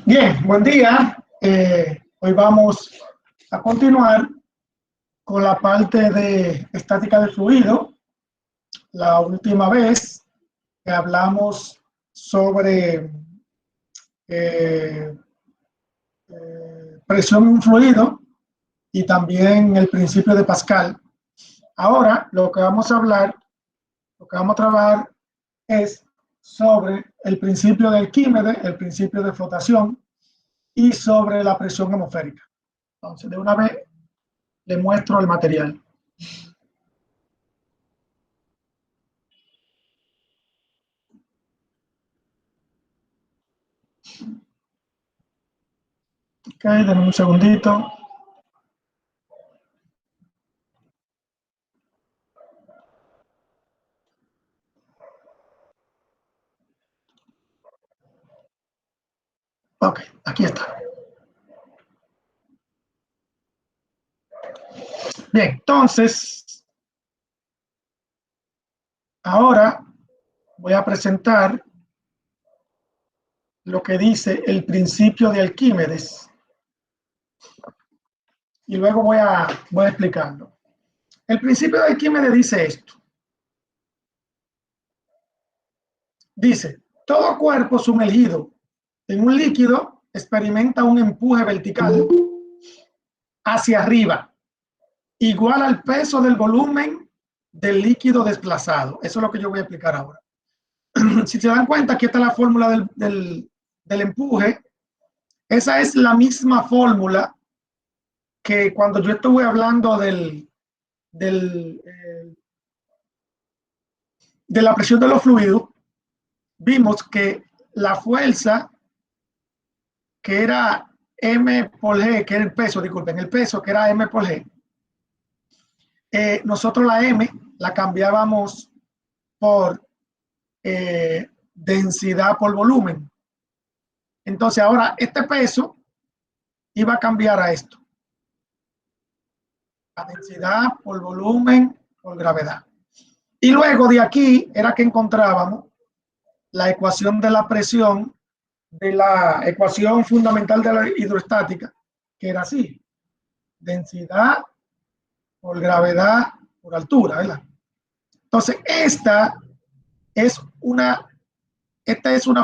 Bien, buen día. Hoy vamos a continuar con la parte de estática del fluido. La última vez que hablamos sobre presión en un fluido y también el principio de Pascal. Ahora lo que vamos a hablar, lo que vamos a trabajar es sobre el principio de Arquímedes, el principio de flotación y sobre la presión atmosférica. Entonces, de una vez le muestro el material. Ok, denme un segundito. Ok, aquí está. Bien, entonces, ahora voy a presentar lo que dice el principio de Arquímedes. Y luego voy a explicarlo. El principio de Arquímedes dice esto. Dice, todo cuerpo sumergido en un líquido experimenta un empuje vertical hacia arriba, igual al peso del volumen del líquido desplazado. Eso es lo que yo voy a explicar ahora. Si se dan cuenta, aquí está la fórmula del empuje. Esa es la misma fórmula que cuando yo estuve hablando de la presión de los fluidos, vimos que la fuerza que era M por G, que era el peso, disculpen, el peso que era M por G, nosotros la M la cambiábamos por densidad por volumen. Entonces ahora este peso iba a cambiar a esto. La densidad por volumen por gravedad. Y luego de aquí era que encontrábamos la ecuación de la presión, de la ecuación fundamental de la hidroestática, que era así: densidad por gravedad por altura, ¿verdad? Entonces, esta es una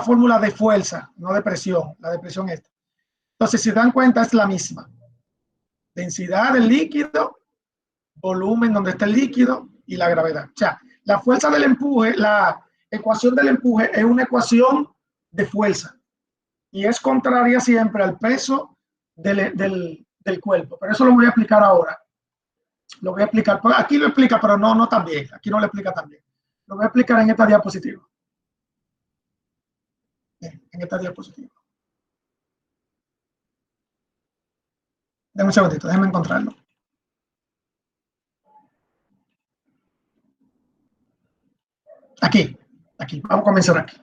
fórmula de fuerza, no de presión, la de presión esta. Entonces, si dan cuenta, es la misma. Densidad del líquido, volumen donde está el líquido y la gravedad. O sea, la fuerza del empuje, la ecuación del empuje es una ecuación de fuerza y es contraria siempre al peso del cuerpo. Pero eso lo voy a explicar ahora. Lo voy a explicar. Aquí lo explica, pero no tan bien. Aquí no lo explica tan bien. Lo voy a explicar en esta diapositiva. En esta diapositiva. Denme un segundito, déjenme encontrarlo. Aquí, vamos a comenzar aquí.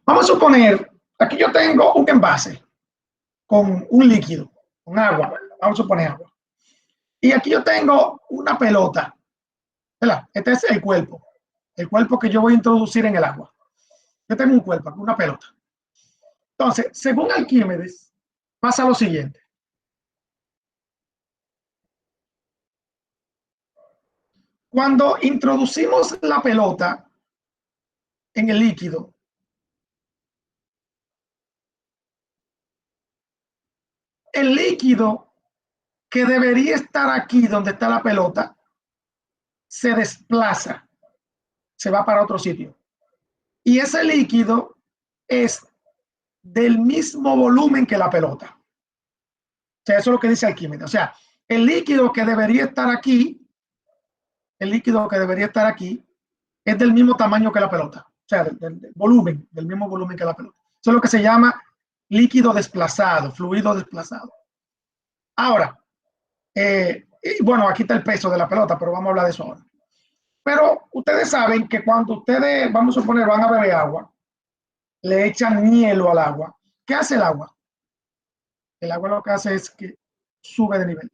Vamos a suponer, aquí yo tengo un envase con un líquido, con agua, vamos a suponer agua. Y aquí yo tengo una pelota, ¿verdad? Este es el cuerpo que yo voy a introducir en el agua. Yo tengo un cuerpo, una pelota. Entonces, según Arquímedes, pasa lo siguiente. Cuando introducimos la pelota en el líquido, el líquido que debería estar aquí donde está la pelota se desplaza, se va para otro sitio. Y ese líquido es del mismo volumen que la pelota. O sea, eso es lo que dice Arquímedes. O sea, el líquido que debería estar aquí, es del mismo tamaño que la pelota. O sea, del volumen, del mismo volumen que la pelota. Eso es lo que se llama líquido desplazado, fluido desplazado. Ahora, bueno, aquí está el peso de la pelota, pero vamos a hablar de eso ahora. Pero ustedes saben que cuando ustedes, vamos a suponer, van a beber agua, le echan hielo al agua. ¿Qué hace el agua? El agua lo que hace es que sube de nivel.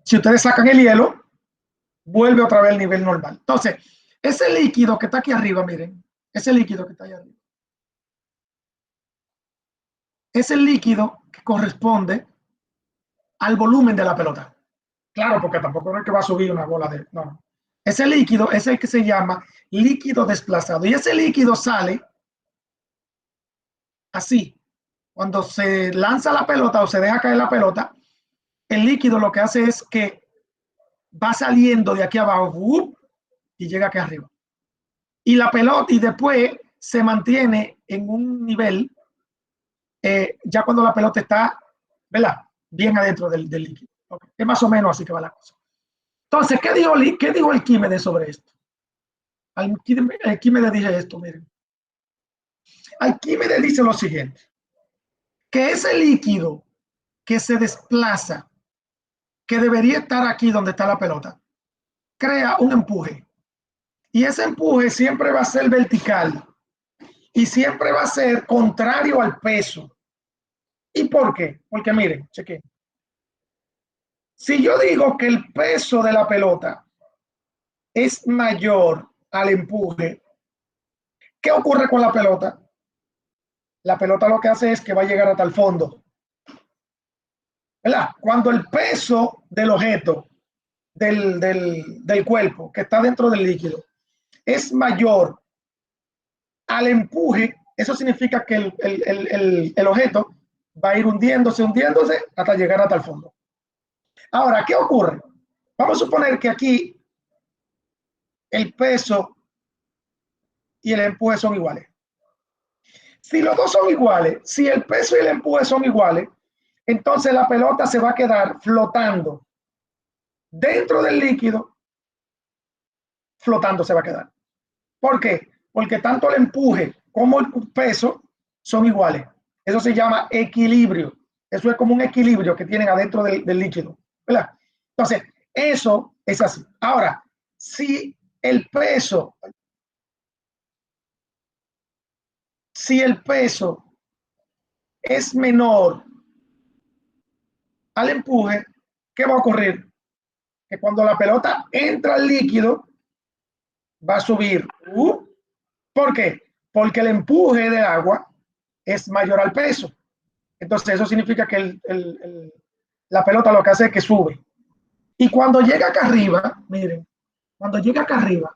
Si ustedes sacan el hielo, vuelve otra vez al nivel normal. Entonces, Ese líquido que está aquí arriba, miren, ese líquido que está ahí arriba, es el líquido que corresponde al volumen de la pelota. Claro, porque tampoco es que va a subir una bola de... No, no. Ese líquido es el que se llama líquido desplazado. Y ese líquido sale así. Cuando se lanza la pelota o se deja caer la pelota, el líquido lo que hace es que va saliendo de aquí abajo y llega aquí arriba. Y la pelota, y después se mantiene en un nivel, ya cuando la pelota está, ¿verdad? Bien adentro del líquido. Okay. Es más o menos así que va la cosa. Entonces, ¿qué dijo Alquímedes sobre esto? Alquímedes dice esto, miren. Alquímedes dice lo siguiente, que ese líquido que se desplaza, que debería estar aquí donde está la pelota, crea un empuje. Y ese empuje siempre va a ser vertical y siempre va a ser contrario al peso. ¿Y por qué? Porque miren, chequen. Si yo digo que el peso de la pelota es mayor al empuje, ¿qué ocurre con la pelota? La pelota lo que hace es que va a llegar hasta el fondo. ¿Verdad? Cuando el peso del objeto, del cuerpo que está dentro del líquido, es mayor al empuje, eso significa que el objeto va a ir hundiéndose, hundiéndose hasta llegar hasta el fondo. Ahora, ¿qué ocurre? Vamos a suponer que aquí el peso y el empuje son iguales. Si los dos son iguales, si el peso y el empuje son iguales, entonces la pelota se va a quedar flotando dentro del líquido, flotando se va a quedar. ¿Por qué? Porque tanto el empuje como el peso son iguales. Eso se llama equilibrio. Eso es como un equilibrio que tienen adentro del líquido, ¿verdad? Entonces, eso es así. Ahora, si el peso es menor al empuje, ¿qué va a ocurrir? Que cuando la pelota entra al líquido, va a subir. ¿Por qué? Porque el empuje del agua es mayor al peso. Entonces eso significa que la pelota lo que hace es que sube. Y cuando llega acá arriba, miren, cuando llega acá arriba,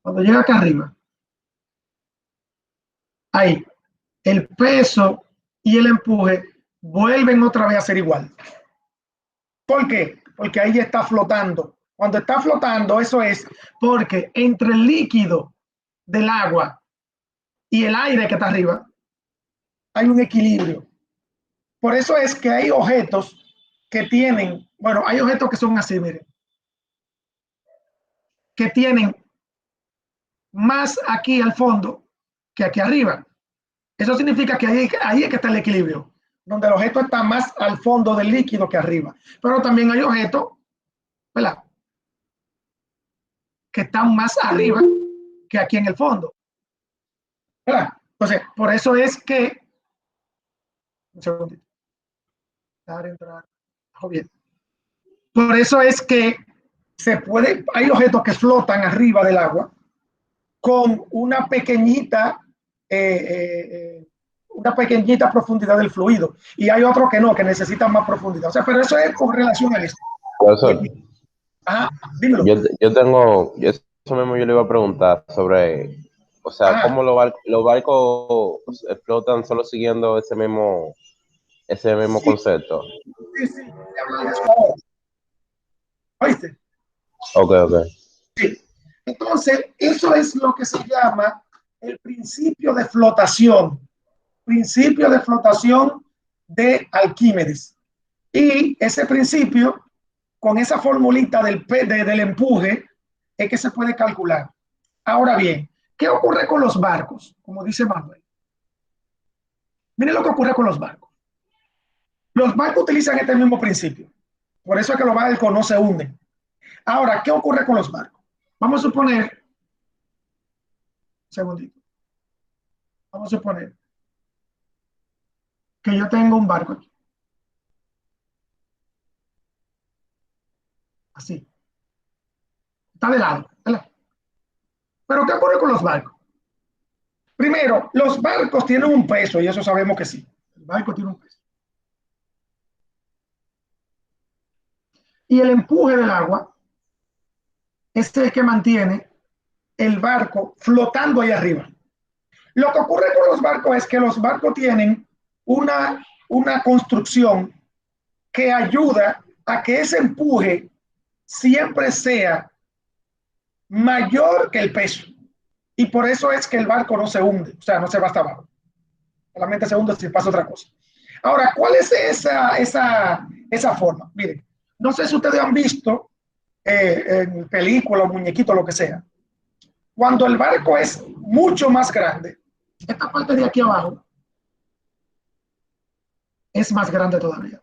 cuando llega acá arriba, ahí, el peso y el empuje vuelven otra vez a ser igual. ¿Por qué? Porque ahí está flotando. Cuando está flotando, eso es porque entre el líquido del agua y el aire que está arriba, hay un equilibrio. Por eso es que hay objetos que tienen, bueno, hay objetos que son así, miren, que tienen más aquí al fondo que aquí arriba. Eso significa que ahí es que está el equilibrio, donde el objeto está más al fondo del líquido que arriba. Pero también hay objetos, ¿verdad?, que están más arriba que aquí en el fondo, ¿verdad? Entonces, por eso es que, un segundito, entrar, bien. Por eso es que hay objetos que flotan arriba del agua con una pequeñita profundidad del fluido. Y hay otros que no, que necesitan más profundidad. O sea, pero eso es con relación a esto. Profesor, Ajá, dímelo. yo tengo, eso mismo yo le iba a preguntar sobre, o sea, Ajá. cómo los barcos explotan solo siguiendo ese mismo Sí, concepto. sí, sí. Voy a hablar de eso ahora. ¿Oíste? Ok, ok. Sí. Entonces, eso es lo que se llama el principio de flotación. Principio de flotación de Arquímedes. Y ese principio, con esa formulita del empuje, es que se puede calcular. Ahora bien, ¿qué ocurre con los barcos? Como dice Manuel. Miren lo que ocurre con los barcos. Los barcos utilizan este mismo principio. Por eso es que los barcos no se hunden. Ahora, ¿qué ocurre con los barcos? Vamos a suponer, un segundito, vamos a suponer que yo tengo un barco aquí, así. está de lado, ¿verdad? Pero ¿qué ocurre con los barcos? Primero, los barcos tienen un peso, y eso sabemos que sí. El barco tiene un peso. Y el empuje del agua es el que mantiene el barco flotando ahí arriba. Lo que ocurre con los barcos es que los barcos tienen una construcción que ayuda a que ese empuje siempre sea mayor que el peso. Y por eso es que el barco no se hunde, o sea, no se va hasta abajo. Solamente se hunde si pasa otra cosa. Ahora, ¿cuál es esa forma? Miren, no sé si ustedes han visto en películas, muñequitos, lo que sea. Cuando el barco es mucho más grande, esta parte de aquí abajo es más grande todavía.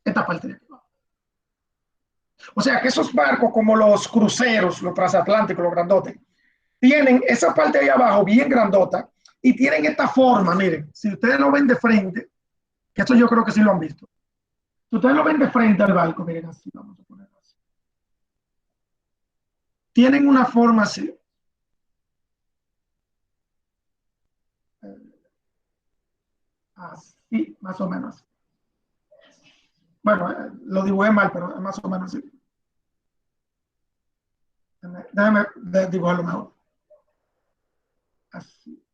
Esta parte de aquí abajo. O sea que esos barcos como los cruceros, los transatlánticos, los grandotes, tienen esa parte de ahí abajo bien grandota y tienen esta forma, miren, si ustedes lo ven de frente, que esto yo creo que sí lo han visto. Si ustedes lo ven de frente al barco, miren así, vamos a ponerlo así. Tienen una forma así. Así, más o menos. Bueno, lo dibujé mal, pero es más o menos así. Déjame dibujarlo mejor. Así.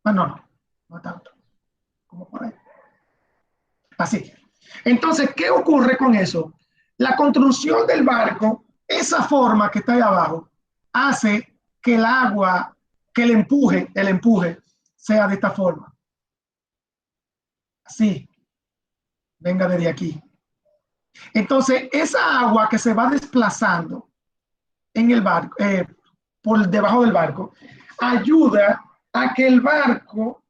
Bueno, no tanto. Como por ahí. Así. Entonces, ¿qué ocurre con eso? La construcción del barco, esa forma que está ahí abajo, hace que el agua, que el empuje sea de esta forma. Así. Venga desde aquí. Entonces, esa agua que se va desplazando en el barco, por debajo del barco, ayuda a que el barco,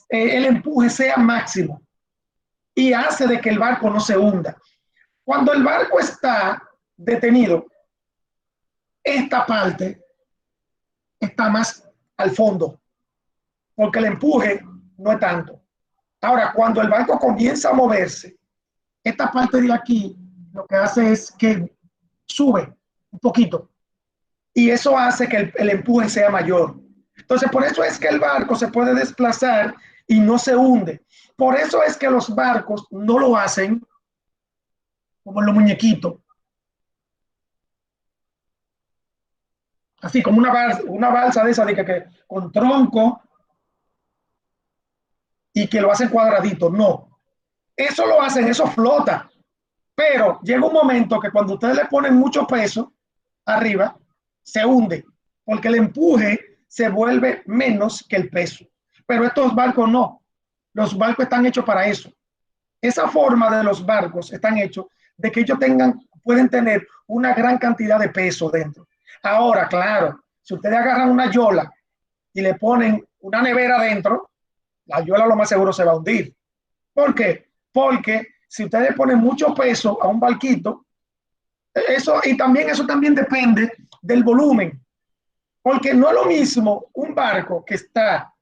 el empuje sea máximo y hace de que el barco no se hunda. Cuando el barco está detenido, esta parte está más al fondo, porque el empuje no es tanto. Ahora, cuando el barco comienza a moverse, esta parte de aquí lo que hace es que sube un poquito y eso hace que el empuje sea mayor. Entonces, por eso es que el barco se puede desplazar y no se hunde. Por eso es que los barcos no lo hacen como los muñequitos, así como una balsa de esa de que con tronco y que lo hacen cuadradito. No, eso lo hacen, eso flota. Pero llega un momento que cuando ustedes le ponen mucho peso arriba, se hunde, porque el empuje se vuelve menos que el peso. Pero estos barcos no. Los barcos están hechos para eso. Esa forma de los barcos están hechos de que ellos pueden tener una gran cantidad de peso dentro. Ahora, claro, si ustedes agarran una yola y le ponen una nevera dentro, la yola lo más seguro se va a hundir. ¿Por qué? Porque si ustedes ponen mucho peso a un barquito, eso también depende del volumen. Porque no es lo mismo un barco que está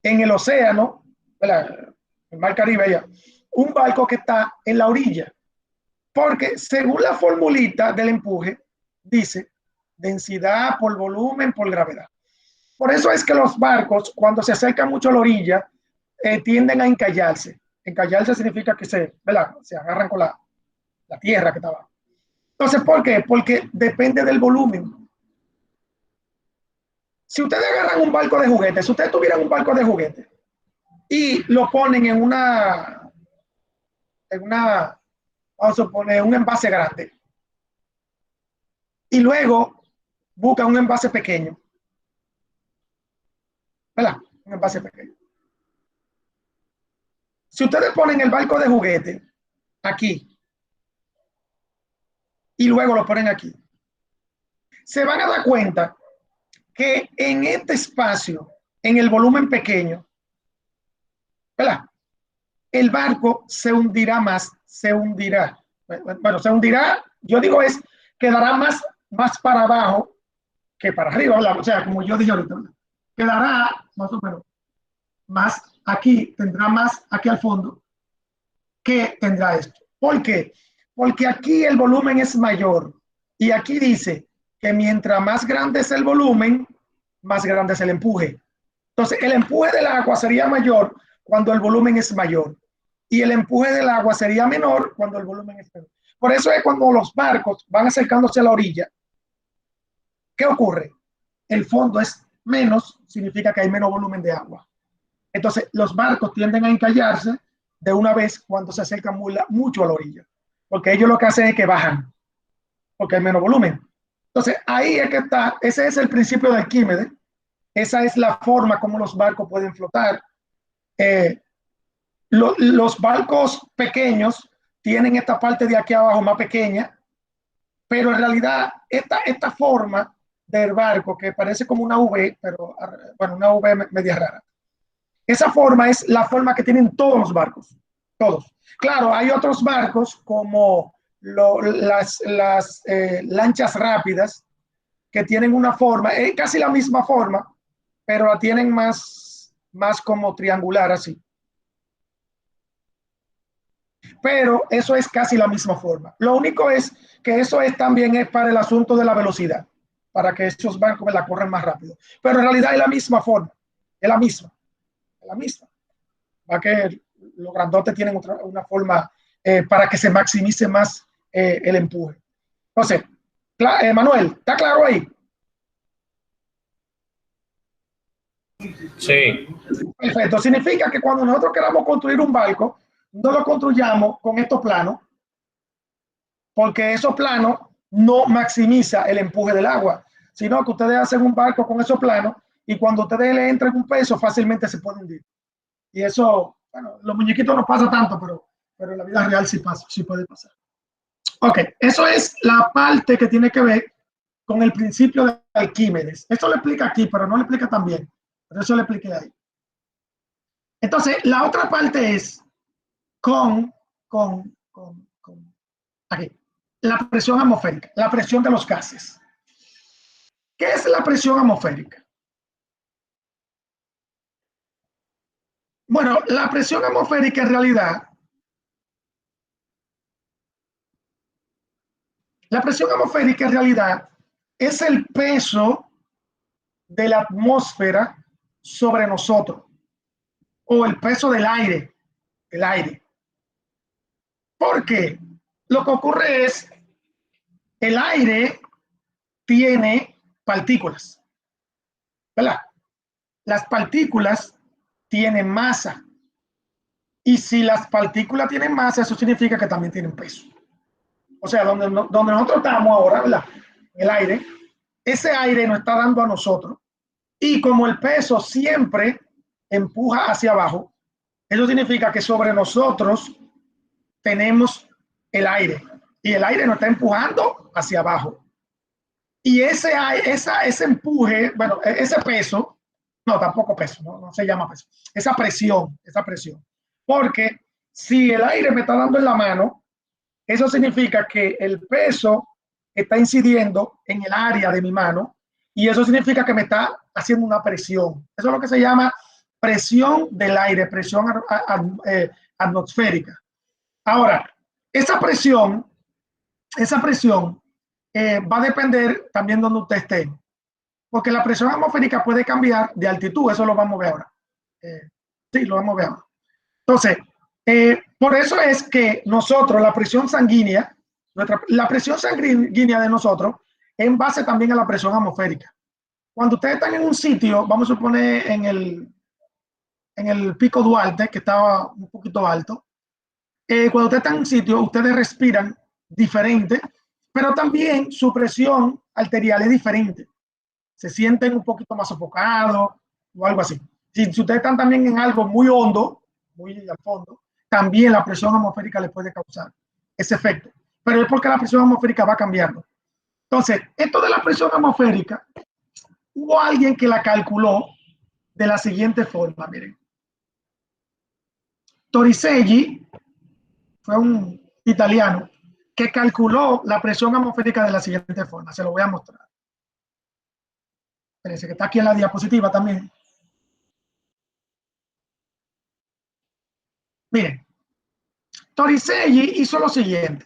en el océano, el mar Caribe allá, un barco que está en la orilla. Porque según la formulita del empuje, dice densidad por volumen por gravedad. Por eso es que los barcos, cuando se acercan mucho a la orilla, tienden a encallarse. Encallarse significa que se agarran con la tierra que está abajo. Entonces, ¿por qué? Porque depende del volumen. Si ustedes agarran un barco de juguete, si ustedes tuvieran un barco de juguete y lo ponen en vamos a poner un envase grande, y luego buscan un envase pequeño, ¿verdad? Un envase pequeño. Si ustedes ponen el barco de juguete aquí y luego lo ponen aquí, se van a dar cuenta que en este espacio, en el volumen pequeño, ¿verdad? El barco se hundirá más, se hundirá. Bueno, se hundirá, yo digo quedará más para abajo que para arriba, ¿verdad? O sea, como yo dije ahorita, ¿verdad? Quedará más o menos más aquí, tendrá más aquí al fondo que tendrá esto. ¿Por qué? Porque aquí el volumen es mayor Y aquí dice que mientras más grande es el volumen, más grande es el empuje. Entonces, el empuje del agua sería mayor cuando el volumen es mayor. Y el empuje del agua sería menor cuando el volumen es menor. Por eso es cuando los barcos van acercándose a la orilla. ¿Qué ocurre? El fondo es menos, significa que hay menos volumen de agua. Entonces, los barcos tienden a encallarse de una vez cuando se acercan mucho a la orilla, porque ellos lo que hacen es que bajan, porque hay menos volumen. Entonces, ahí es que está, ese es el principio de Arquímedes, esa es la forma como los barcos pueden flotar. Los barcos pequeños tienen esta parte de aquí abajo más pequeña, pero en realidad esta forma del barco, que parece como una V, pero bueno, una V media rara, esa forma es la forma que tienen todos los barcos, todos. Claro, hay otros barcos como las lanchas rápidas que tienen una forma, casi la misma forma, pero la tienen más como triangular así. Pero eso es casi la misma forma. Lo único es que eso también es para el asunto de la velocidad, para que esos barcos la corran más rápido. Pero en realidad es la misma forma, es la misma, es la misma. Va que los grandotes tienen una forma para que se maximice más el empuje. Entonces, Manuel, ¿está claro ahí? Sí. Perfecto. Significa que cuando nosotros queramos construir un barco, no lo construyamos con estos planos, porque esos planos no maximiza el empuje del agua, sino que ustedes hacen un barco con esos planos y cuando ustedes le entren un peso, fácilmente se puede hundir. Y eso, bueno, los muñequitos no pasa tanto, pero en la vida real sí pasa, sí puede pasar. Ok, eso es la parte que tiene que ver con el principio de Arquímedes. Esto lo explica aquí, pero no lo explica tan bien. Pero eso lo expliqué ahí. Entonces, la otra parte es con aquí, la presión atmosférica, la presión de los gases. ¿Qué es la presión atmosférica? Bueno, la presión atmosférica en realidad, es el peso de la atmósfera sobre nosotros, o el peso del aire, el aire. ¿Por qué? Lo que ocurre es, el aire tiene partículas, ¿verdad? Las partículas tienen masa. Y si las partículas tienen masa, eso significa que también tienen peso. O sea, donde nosotros estamos ahora, ¿verdad? El aire, ese aire nos está dando a nosotros. Y como el peso siempre empuja hacia abajo, eso significa que sobre nosotros tenemos el aire. Y el aire nos está empujando hacia abajo. Y ese empuje, bueno, ese peso, no, tampoco peso, no se llama peso, esa presión. Porque si el aire me está dando en la mano, eso significa que el peso está incidiendo en el área de mi mano y eso significa que me está haciendo una presión. Eso es lo que se llama presión del aire, presión atmosférica. Ahora, esa presión va a depender también de donde usted esté, porque la presión atmosférica puede cambiar de altitud, eso lo vamos a ver ahora. Sí, lo vamos a ver ahora. Entonces, por eso es que nosotros, la presión sanguínea de nosotros, en base también a la presión atmosférica. Cuando ustedes están en un sitio, vamos a suponer en el Pico Duarte, que estaba un poquito alto, cuando ustedes están en un sitio, ustedes respiran diferente, pero también su presión arterial es diferente. Se sienten un poquito más sofocados o algo así. Si ustedes están también en algo muy hondo, muy al fondo, también la presión atmosférica le puede causar ese efecto. Pero es porque la presión atmosférica va cambiando. Entonces, esto de la presión atmosférica, hubo alguien que la calculó de la siguiente forma, miren. Torricelli fue un italiano que calculó la presión atmosférica de la siguiente forma. Se lo voy a mostrar. Parece que está aquí en la diapositiva también. Miren, Torricelli hizo lo siguiente.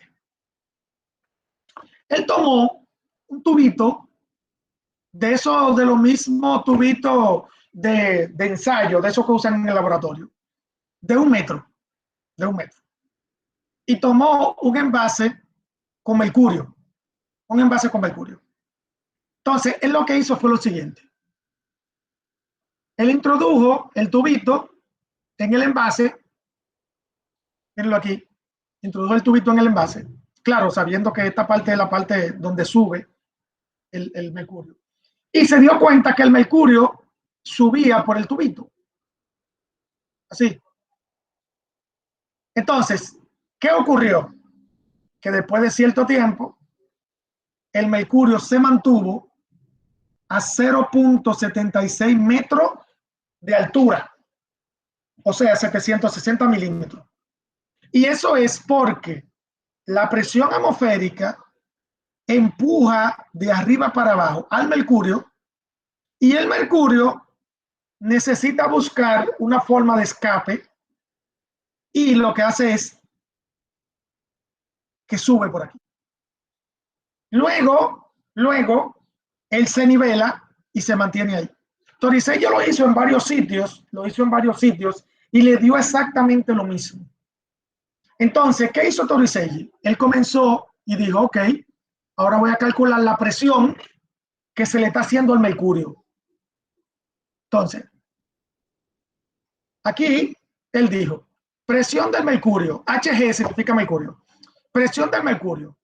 Él tomó un tubito de esos, de los mismos tubitos de ensayo, de esos que usan en el laboratorio, de 1 metro, de 1 metro. Y tomó un envase con mercurio, un envase con mercurio. Entonces, él lo que hizo fue lo siguiente. Él introdujo el tubito en el envase, mírenlo aquí, introdujo el tubito en el envase, claro, sabiendo que esta parte es la parte donde sube el mercurio. Y se dio cuenta que el mercurio subía por el tubito. Así. Entonces, ¿qué ocurrió? Que después de cierto tiempo, el mercurio se mantuvo a 0.76 metros de altura, o sea, 760 milímetros. Y eso es porque la presión atmosférica empuja de arriba para abajo al mercurio y el mercurio necesita buscar una forma de escape y lo que hace es que sube por aquí. Luego, él se nivela y se mantiene ahí. Torricelli lo hizo en varios sitios, y le dio exactamente lo mismo. Entonces, ¿qué hizo Torricelli? Él comenzó y dijo, ok, ahora voy a calcular la presión que se le está haciendo al mercurio. Entonces, aquí él dijo, presión del mercurio, Hg significa mercurio, presión del mercurio,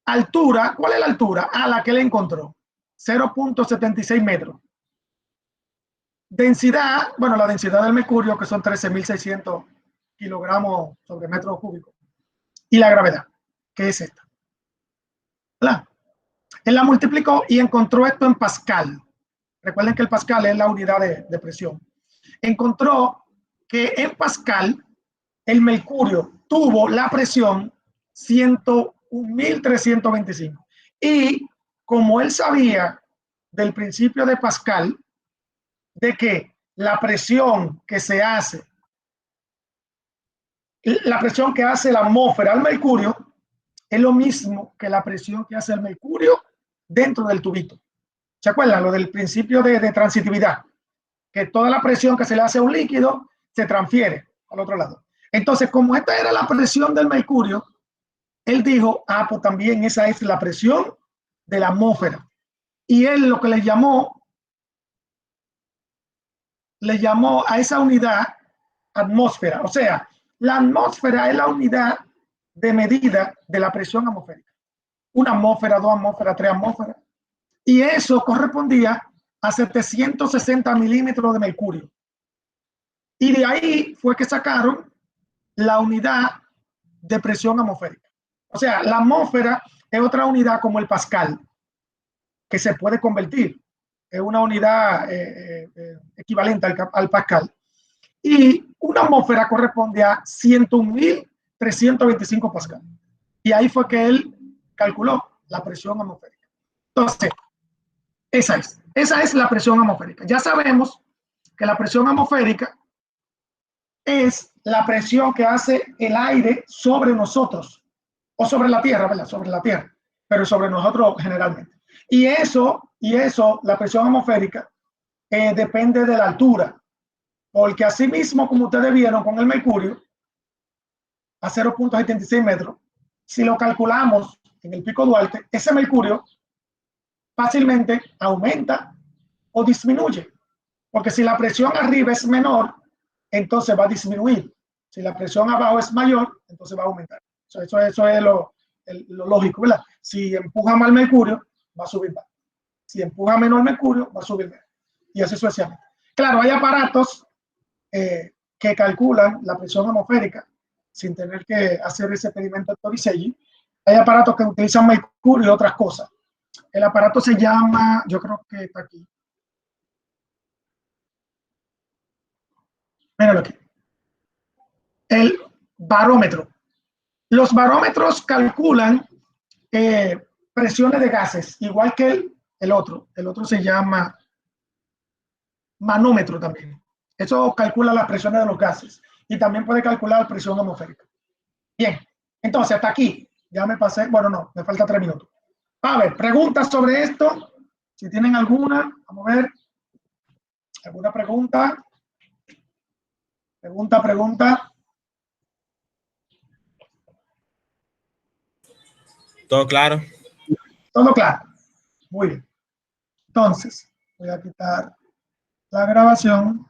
altura, ¿cuál es la altura? A la que él encontró, 0.76 metros. Densidad, bueno, la densidad del mercurio, que son 13.600 kilogramos sobre metro cúbico. Y la gravedad, que es esta. ¿Verdad? Él la multiplicó y encontró esto en Pascal. Recuerden que el Pascal es la unidad de presión. Encontró que en Pascal el mercurio tuvo la presión 101.325. Y como él sabía del principio de Pascal, de que la presión que se hace, la presión que hace la atmósfera al mercurio, es lo mismo que la presión que hace el mercurio dentro del tubito. ¿Se acuerdan? Lo del principio de transitividad, que toda la presión que se le hace a un líquido se transfiere al otro lado. Entonces, como esta era la presión del mercurio, él dijo, pues también esa es la presión de la atmósfera. Y él lo que le llamó a esa unidad atmósfera. O sea, la atmósfera es la unidad de medida de la presión atmosférica. 1 atmósfera, 2 atmósferas, 3 atmósferas. Y eso correspondía a 760 milímetros de mercurio. Y de ahí fue que sacaron la unidad de presión atmosférica. O sea, la atmósfera es otra unidad como el Pascal, que se puede convertir. Es una unidad equivalente al Pascal. Y una atmósfera corresponde a 101.325 Pascal. Y ahí fue que él calculó la presión atmosférica. Entonces, esa es la presión atmosférica. Ya sabemos que la presión atmosférica es la presión que hace el aire sobre nosotros, o sobre la Tierra, ¿verdad? Sobre la Tierra, pero sobre nosotros generalmente. Y eso, la presión atmosférica, depende de la altura, porque así mismo como ustedes vieron con el mercurio, a 0.76 metros, si lo calculamos en el Pico Duarte, ese mercurio fácilmente aumenta o disminuye, porque si la presión arriba es menor, entonces va a disminuir. Si la presión abajo es mayor, entonces va a aumentar. Eso es lo lógico, ¿verdad? Si empuja más el mercurio, va a subir más. Si empuja menos el mercurio, va a subir menos. Y así sucesivamente. Claro, hay aparatos que calculan la presión atmosférica sin tener que hacer ese experimento de Torricelli. Hay aparatos que utilizan mercurio y otras cosas. El aparato se llama, yo creo que está aquí. Míralo aquí. El barómetro. Los barómetros calculan presiones de gases, igual que el otro. El otro se llama manómetro también. Eso calcula las presiones de los gases y también puede calcular presión atmosférica. Bien, entonces hasta aquí ya me pasé, bueno, no, me falta 3 minutos. A ver, preguntas sobre esto. Si tienen alguna, vamos a ver. ¿Alguna pregunta? Pregunta. Todo claro. Todo claro. Muy bien. Entonces, voy a quitar la grabación.